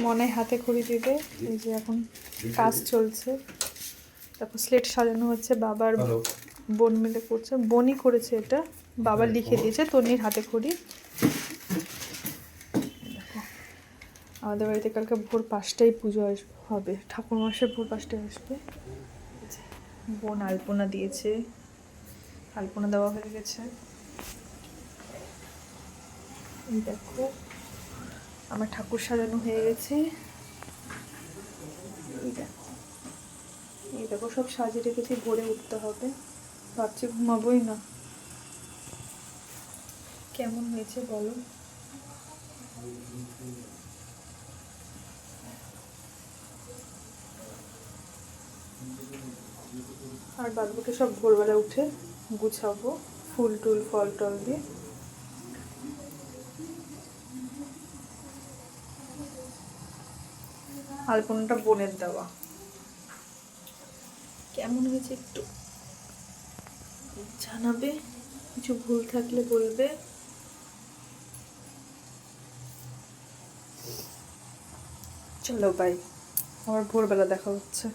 মনে হাতে খড়ি দিবে, এই যে এখন কাজ চলছে। তারপর স্লেট সাজানো হচ্ছে, বাবার বোন মিলে করছে, বোনই করেছে এটা, বাবা লিখে দিয়েছে তন্নির হাতে খড়ি। দেখো আমাদের বাড়িতে কালকে ভোর 5টায় পুজো হবে, ঠাকুর মশাই ভোর 5টায় আসবে। বোন আলপনা দিয়েছে, আলপনা দেওয়া হয়ে গেছে। এই দেখো আমার ঠাকুর সাজানো হয়ে গেছে। এই দেখো সব সাজিয়ে রেখেছি, ভোরে উঠতে হবে, ভাবছি ঘুমাবোই না। কেমন হয়েছে বলো? আর বাদবাকি সব ভোরবেলা উঠে গুছাবো, ফুল টুল ফল টল দিয়ে। আলপনাটা বোনের দেওয়া। কেমন হয়েছে একটু জানাবে, কিছু ভুল থাকলে বলবে। চলো বাই, আবার ভোরবেলা দেখা হচ্ছে।